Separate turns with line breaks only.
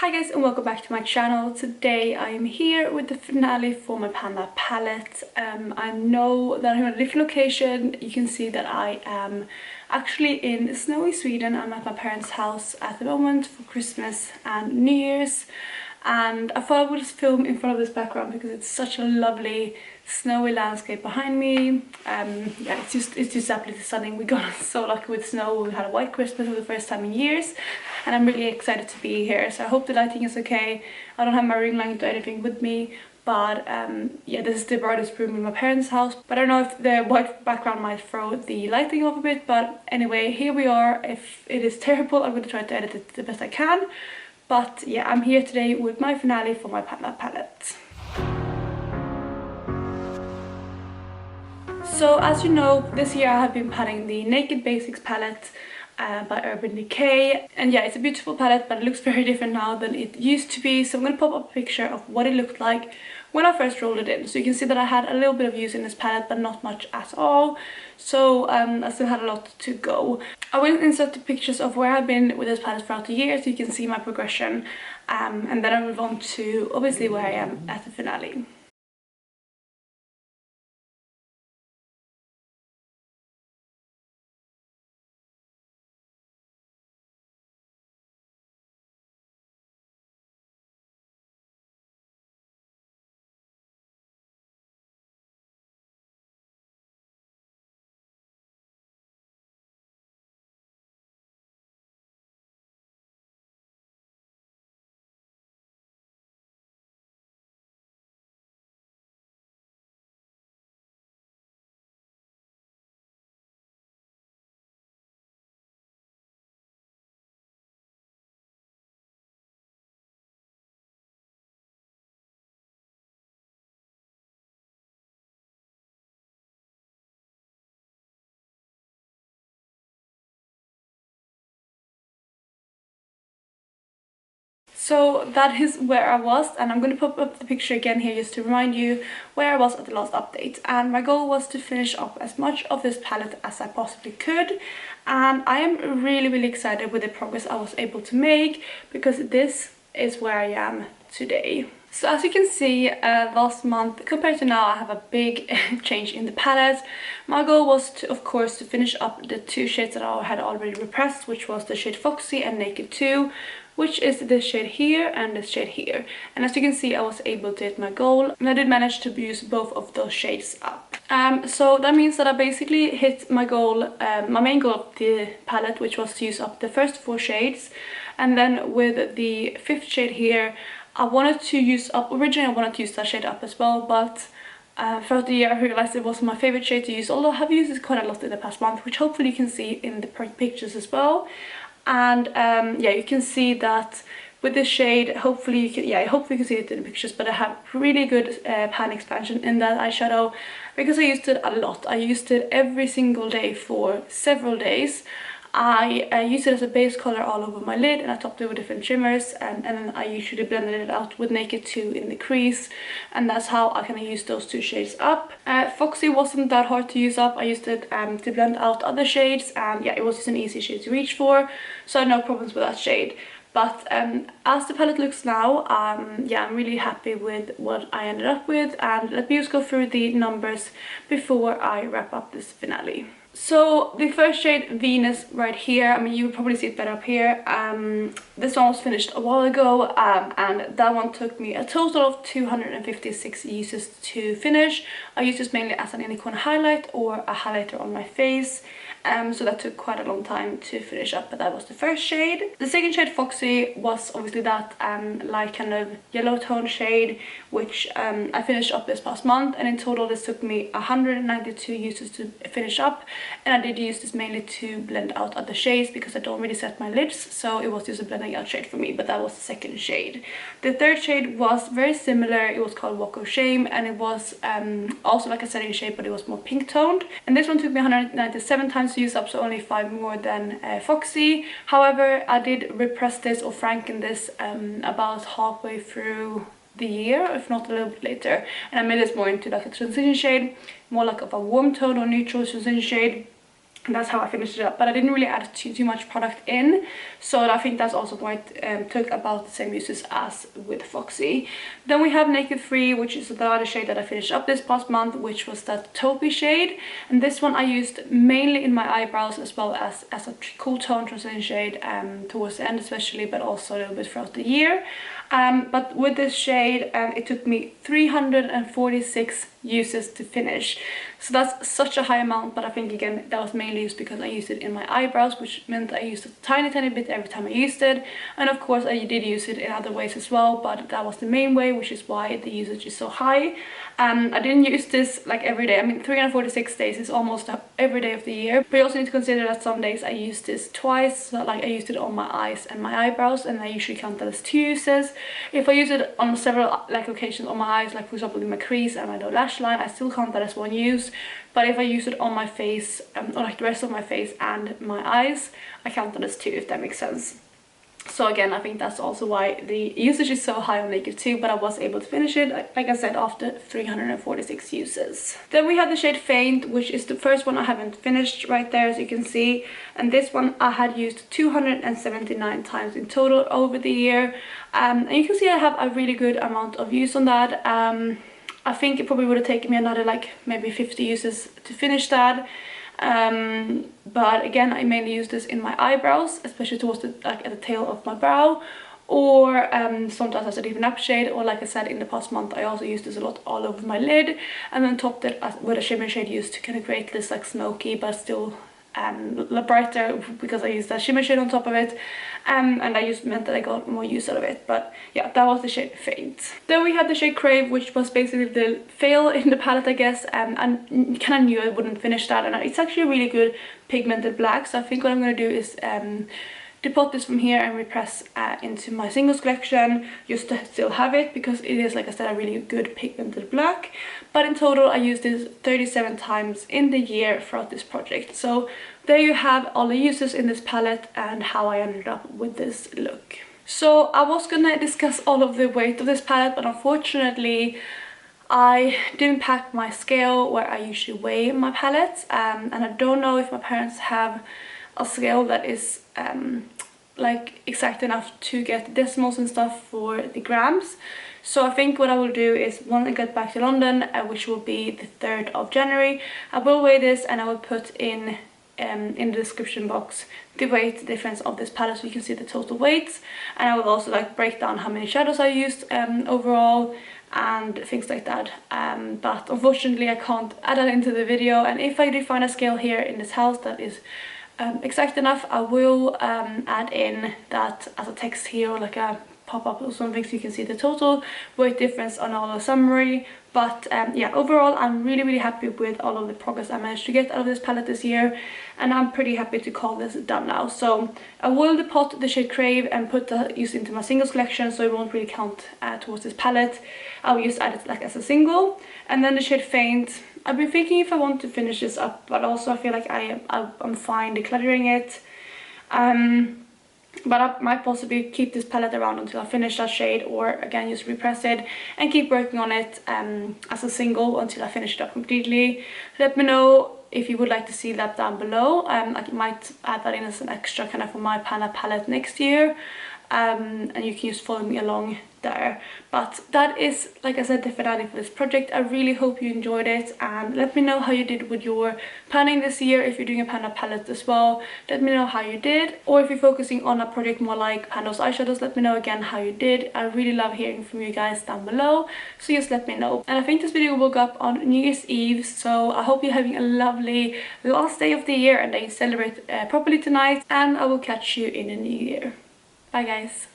Hi guys and welcome back to my channel. Today I am here with the finale for my Panda palette. I know that I'm at a different location. You can see that I am actually in snowy Sweden. I'm at my parents' house at the moment for Christmas and New Year's. And I thought I would just film in front of this background because it's such a lovely snowy landscape behind me. Yeah, it's just absolutely stunning. We got so lucky with snow. We had a white Christmas for the first time in years, and I'm really excited to be here. So I hope the lighting is okay. I don't have my ring light or anything with me, but yeah, this is the brightest room in my parents' house. But I don't know if the white background might throw the lighting off a bit, but anyway, here we are. If it is terrible, I'm going to try to edit it the best I can. But yeah, I'm here today with my finale for my Panda palette. So as you know, this year I have been padding the Naked Basics palette by Urban Decay. And yeah, it's a beautiful palette, but it looks very different now than it used to be. So I'm going to pop up a picture of what it looked like when I first rolled it in. So you can see that I had a little bit of use in this palette, but not much at all. So I still had a lot to go. I will insert the pictures of where I've been with this palette throughout the year so you can see my progression. And then I'll move on to obviously where I am at the finale. So that is where I was, and I'm going to pop up the picture again here just to remind you where I was at the last update. And my goal was to finish up as much of this palette as I possibly could, and I am really excited with the progress I was able to make, because this is where I am today. So as you can see, last month compared to now, I have a big change in the palette. My goal was to, of course, to finish up the two shades that I had already repressed, which was the shade Foxy and Naked 2, which is this shade here and this shade here. And as you can see, I was able to hit my goal, and I did manage to use both of those shades up. So that means that I basically hit my goal, my main goal of the palette, which was to use up the first four shades. And then with the fifth shade here, I wanted to use up, originally I wanted to use that shade up as well, but throughout the year I realized it was my favorite shade to use, although I have used it quite a lot in the past month, which hopefully you can see in the pictures as well. And yeah, you can see that with this shade, hopefully you can see it in the pictures, but I have really good pan expansion in that eyeshadow because I used it a lot. I used it every single day for several days. I used it as a base color all over my lid, and I topped it with different shimmers, and then I usually blended it out with Naked 2 in the crease, and that's how I kind of used those two shades up. Foxy wasn't that hard to use up. I used it to blend out other shades, and yeah, it was just an easy shade to reach for, so I had no problems with that shade. But as the palette looks now, yeah, I'm really happy with what I ended up with, and let me just go through the numbers before I wrap up this finale. So the first shade, Venus, right here, I mean, you will probably see it better up here. This one was finished a while ago, and that one took me a total of 256 uses to finish. I used this mainly as an inner corner highlight or a highlighter on my face. So that took quite a long time to finish up, but that was the first shade. The second shade, Foxy, was obviously that light kind of yellow tone shade, which I finished up this past month, and in total this took me 192 uses to finish up, and I did use this mainly to blend out other shades because I don't really set my lids, so it was just a blending out shade for me, but that was the second shade. The third shade was very similar. It was called Walk of Shame, and it was also like a setting shade, but it was more pink toned, and this one took me 197 times to use up, so only 5 more than Foxy. However, I did repress this or franken this about halfway through the year, if not a little bit later, and I made this more into like a transition shade, more like of a warm tone or neutral transition shade. And that's how I finished it up, but I didn't really add too much product in, so I think that's also why it took about the same uses as with Foxy. Then we have Naked Free, which is the other shade that I finished up this past month, which was that taupey shade, and this one I used mainly in my eyebrows as well as a cool tone transition shade towards the end especially, but also a little bit throughout the year. But with this shade, it took me 346 uses to finish, so that's such a high amount, but I think again that was mainly used because I used it in my eyebrows, which meant I used a tiny bit every time I used it, and of course I did use it in other ways as well, but that was the main way, which is why the usage is so high. I didn't use this like every day. I mean, 346 days is almost every day of the year, but you also need to consider that some days I used this twice, so like I used it on my eyes and my eyebrows, and I usually count that as 2 uses. If I use it on several like occasions on my eyes, like for example in my crease and my lower lash line, I still count that as 1 use. But if I use it on my face, or like the rest of my face and my eyes, I count that as 2, if that makes sense. So again, I think that's also why the usage is so high on Naked 2, but I was able to finish it, like I said, after 346 uses. Then we have the shade Faint, which is the first one I haven't finished right there, as you can see. And this one I had used 279 times in total over the year. And you can see I have a really good amount of use on that. I think it probably would have taken me another like maybe 50 uses to finish that. But again, I mainly use this in my eyebrows, especially towards the like at the tail of my brow, or sometimes as a deepen up shade, or like I said in the past month I also used this a lot all over my lid, and then topped it with a shimmer shade used to kind of create this like smoky but still brighter, because I used that shimmer shade on top of it, and I just meant that I got more use out of it. But yeah, that was the shade Faint. Then we had the shade Crave, which was basically the fail in the palette, I guess, and kind of knew I wouldn't finish that, and it's actually a really good pigmented black, so I think what I'm going to do is depot this from here and repress into my singles collection, just to still have it, because it is, like I said, a really good pigmented black. But in total I used this 37 times in the year throughout this project. So there you have all the uses in this palette and how I ended up with this look. So I was gonna discuss all of the weight of this palette, but unfortunately I didn't pack my scale where I usually weigh my palettes, and I don't know if my parents have a scale that is like exact enough to get decimals and stuff for the grams. So I think what I will do is, when I get back to London, which will be the 3rd of January, I will weigh this and I will put in the description box the weight difference of this palette, so you can see the total weights, and I will also like break down how many shadows I used overall and things like that. But unfortunately I can't add that into the video, and if I do find a scale here in this house that is exact enough, I will add in that as a text here, or like a pop-up or something, so you can see the total weight difference on all the summary. But yeah, overall I'm really happy with all of the progress I managed to get out of this palette this year, and I'm pretty happy to call this done now. So I will depot the shade Crave and put the use into my singles collection, so it won't really count towards this palette. I'll just add it like as a single. And then the shade Faint, I've been thinking if I want to finish this up, but also I feel like I'm fine decluttering it. But I might possibly keep this palette around until I finish that shade, or again just repress it and keep working on it as a single until I finish it up completely. Let me know if you would like to see that down below. I might add that in as an extra kind of for my palette next year. And you can just follow me along there. But that is, like I said, the finale for this project. I really hope you enjoyed it, and let me know how you did with your panning this year. If you're doing a pan palette as well, let me know how you did. Or if you're focusing on a project more like pandos eyeshadows, let me know again how you did. I really love hearing from you guys down below, so just let me know. And I think this video will go up on New Year's Eve, so I hope you're having a lovely last day of the year and that you celebrate properly tonight, and I will catch you in the new year. Bye guys.